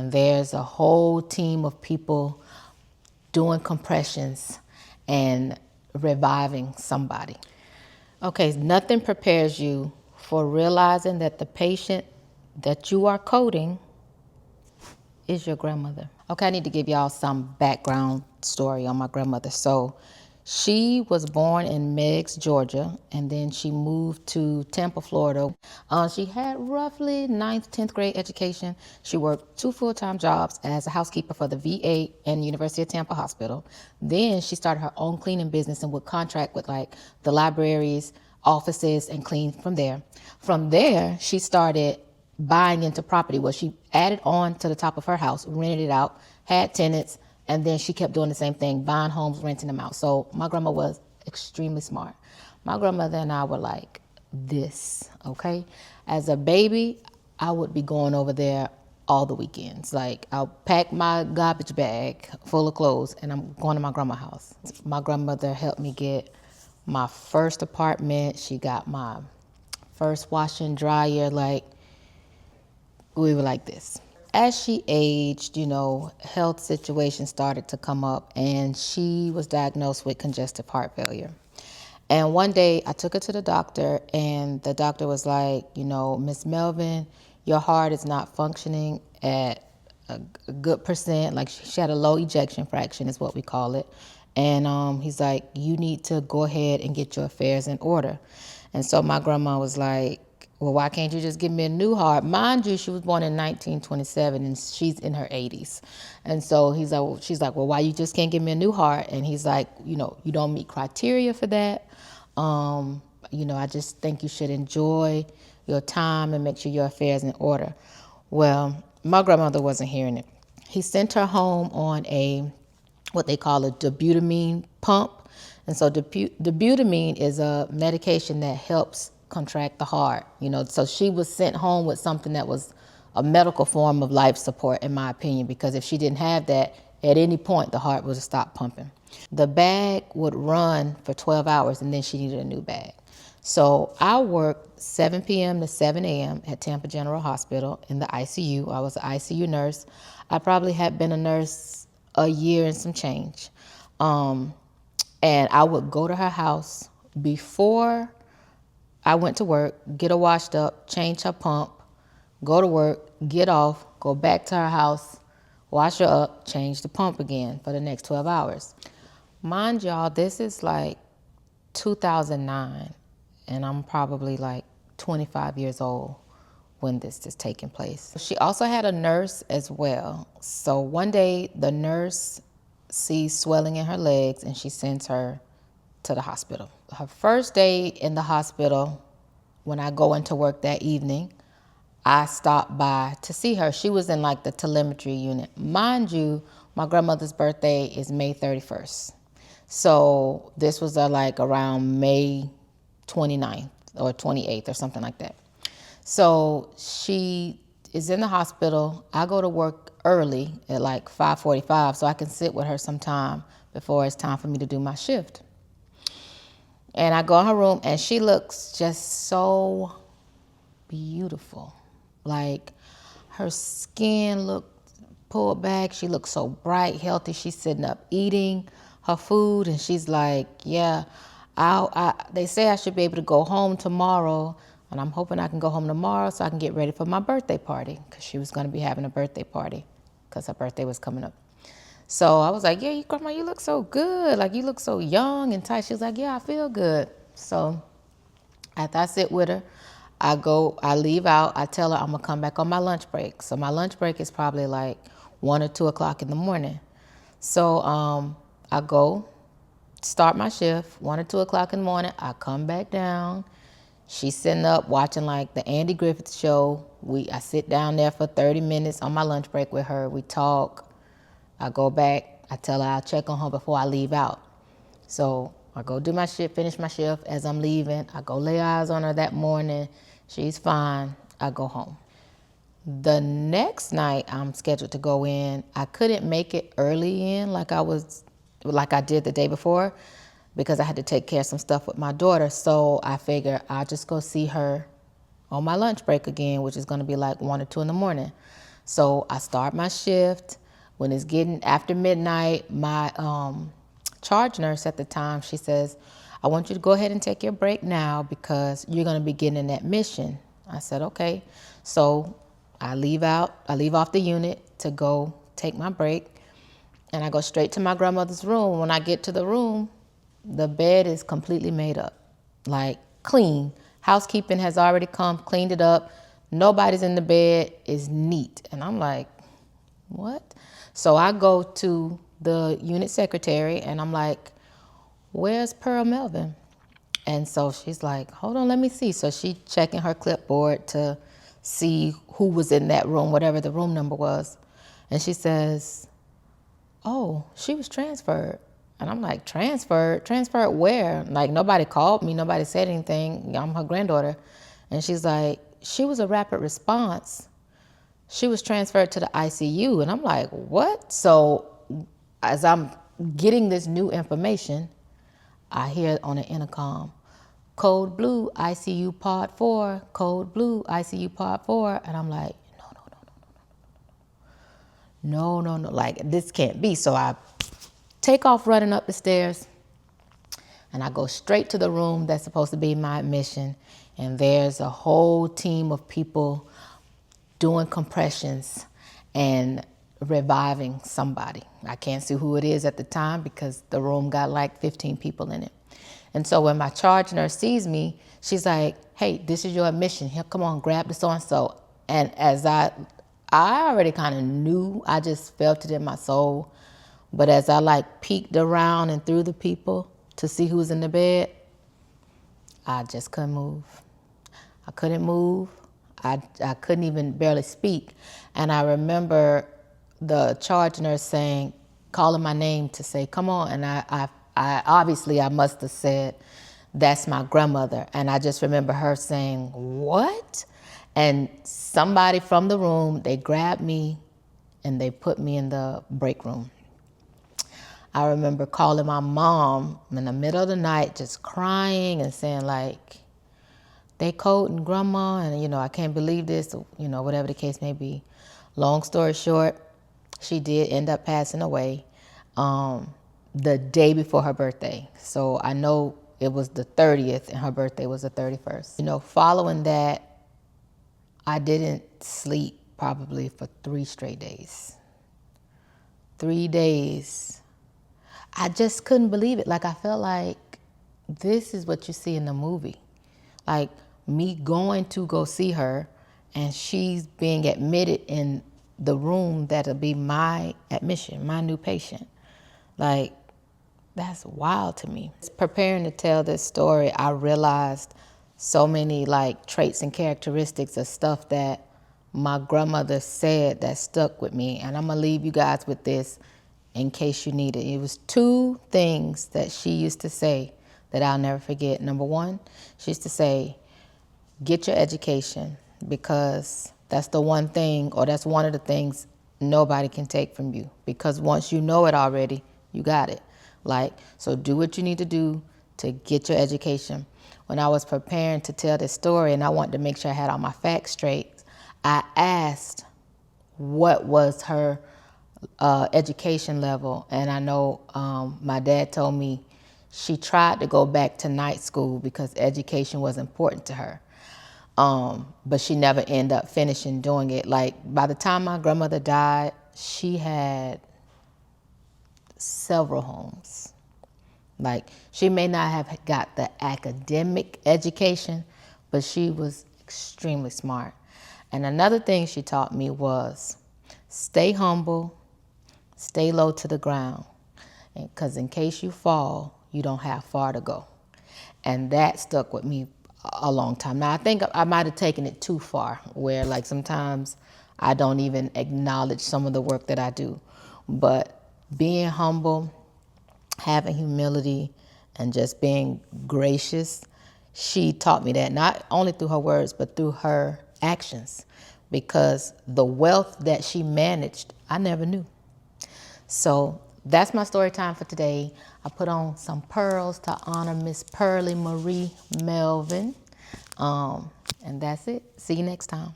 And there's a whole team of people doing compressions and reviving somebody. Okay, nothing prepares you for realizing that the patient that you are coding is your grandmother. Okay, I need to give y'all some background story on my grandmother. So she was born in Meigs, Georgia, and then she moved to Tampa, Florida. She had roughly 9th, 10th grade education. She worked 2 full-time jobs as a housekeeper for the VA and University of Tampa Hospital. Then she started her own cleaning business and would contract with like the libraries, offices, and clean from there. From there, she started buying into property where she added on to the top of her house, rented it out, had tenants, and then she kept doing the same thing, buying homes, renting them out. So my grandma was extremely smart. My grandmother and I were like this, okay? As a baby, I would be going over there all the weekends. Like I'll pack my garbage bag full of clothes and I'm going to my grandma's house. My grandmother helped me get my first apartment. She got my first washer and dryer. Like, we were like this. As she aged, health situations started to come up and she was diagnosed with congestive heart failure. And one day I took her to the doctor and the doctor was like, Miss Melvin, your heart is not functioning at a good percent. Like she had a low ejection fraction is what we call it. And he's like, you need to go ahead and get your affairs in order. And so my grandma was like, well, why can't you just give me a new heart? Mind you, she was born in 1927 and she's in her 80s. And so she's like, well, why you just can't give me a new heart? And he's like, you don't meet criteria for that. I just think you should enjoy your time and make sure your affairs in order. Well, my grandmother wasn't hearing it. He sent her home on what they call a dobutamine pump. And so dobutamine is a medication that helps contract the heart. So she was sent home with something that was a medical form of life support, in my opinion, because if she didn't have that, at any point the heart would have stopped pumping. The bag would run for 12 hours and then she needed a new bag. So I worked 7 p.m. to 7 a.m. at Tampa General Hospital in the ICU. I was an ICU nurse. I probably had been a nurse a year and some change. And I would go to her house before I went to work, get her washed up, change her pump, go to work, get off, go back to her house, wash her up, change the pump again for the next 12 hours. Mind y'all, this is like 2009, and I'm probably like 25 years old when this is taking place. She also had a nurse as well. So one day the nurse sees swelling in her legs and she sends her to the hospital. Her first day in the hospital, when I go into work that evening, I stopped by to see her. She was in like the telemetry unit. Mind you, my grandmother's birthday is May 31st. So this was like around May 29th or 28th or something like that. So she is in the hospital. I go to work early at like 5:45 so I can sit with her sometime before it's time for me to do my shift. And I go in her room and she looks just so beautiful. Like her skin looked pulled back. She looked so bright, healthy. She's sitting up eating her food and she's like, yeah, they say I should be able to go home tomorrow, and I'm hoping I can go home tomorrow so I can get ready for my birthday party, because she was going to be having a birthday party because her birthday was coming up. So I was like, yeah, Grandma, you look so good. Like, you look so young and tight. She was like, yeah, I feel good. So after I sit with her, I leave out. I tell her I'm going to come back on my lunch break. So my lunch break is probably like 1 or 2 o'clock in the morning. So I go start my shift, 1 or 2 o'clock in the morning. I come back down. She's sitting up watching like the Andy Griffith show. I sit down there for 30 minutes on my lunch break with her. We talk. I go back, I tell her I'll check on her before I leave out. So I go do my shift, finish my shift. As I'm leaving, I go lay eyes on her that morning. She's fine. I go home. The next night I'm scheduled to go in. I couldn't make it early in like I did the day before because I had to take care of some stuff with my daughter. So I figure I'll just go see her on my lunch break again, which is going to be like 1 or 2 in the morning. So I start my shift. When it's getting after midnight, my charge nurse at the time, she says, I want you to go ahead and take your break now because you're going to be getting an admission. I said, okay. So I leave off the unit to go take my break, and I go straight to my grandmother's room. When I get to the room, the bed is completely made up, like clean. Housekeeping has already come, cleaned it up. Nobody's in the bed, it's neat. And I'm like, what? So I go to the unit secretary and I'm like, where's Pearl Melvin? And so she's like, hold on, let me see. So she checking her clipboard to see who was in that room, whatever the room number was. And she says, oh, she was transferred. And I'm like, transferred? Transferred where? Like, nobody called me. Nobody said anything. I'm her granddaughter. And she's like, she was a rapid response. She was transferred to the ICU. And I'm like, what? So as I'm getting this new information, I hear on the intercom, code blue, ICU pod 4, code blue, ICU pod 4. And I'm like, no, like this can't be. So I take off running up the stairs and I go straight to the room that's supposed to be my admission. And there's a whole team of people doing compressions and reviving somebody. I can't see who it is at the time because the room got like 15 people in it. And so when my charge nurse sees me, she's like, hey, this is your admission. Here, come on, grab the so-and-so. And as I already kind of knew, I just felt it in my soul. But as I like peeked around and through the people to see who was in the bed, I just couldn't move. I couldn't move. I couldn't even barely speak. And I remember the charge nurse saying, calling my name to say, come on. And I obviously I must have said, that's my grandmother. And I just remember her saying, what? And somebody from the room, they grabbed me and they put me in the break room. I remember calling my mom in the middle of the night, just crying and saying like, they coding grandma, and I can't believe this, whatever the case may be. Long story short, she did end up passing away the day before her birthday. So I know it was the 30th and her birthday was the 31st. Following that, I didn't sleep probably for 3 straight days. 3 days. I just couldn't believe it. Like, I felt like this is what you see in the movie. Like, me going to go see her and she's being admitted in the room that'll be my admission, my new patient. Like, that's wild to me. Preparing to tell this story, I realized so many like traits and characteristics of stuff that my grandmother said that stuck with me. And I'm gonna leave you guys with this in case you need it. It was 2 things that she used to say that I'll never forget. Number 1, she used to say, get your education, because that's the one thing, or that's one of the things nobody can take from you, because once you know it already, you got it. Like, so do what you need to do to get your education. When I was preparing to tell this story and I wanted to make sure I had all my facts straight, I asked what was her education level. And I know my dad told me she tried to go back to night school because education was important to her. But she never ended up finishing doing it. Like, by the time my grandmother died, she had several homes. Like, she may not have got the academic education, but she was extremely smart. And another thing she taught me was stay humble, stay low to the ground, because in case you fall, you don't have far to go. And that stuck with me a long time. Now, I think I might have taken it too far, where like sometimes I don't even acknowledge some of the work that I do. But being humble, having humility, and just being gracious, she taught me that, not only through her words, but through her actions, because the wealth that she managed, I never knew. So that's my story time for today. I put on some pearls to honor Miss Pearlie Marie Melvin. And that's it. See you next time.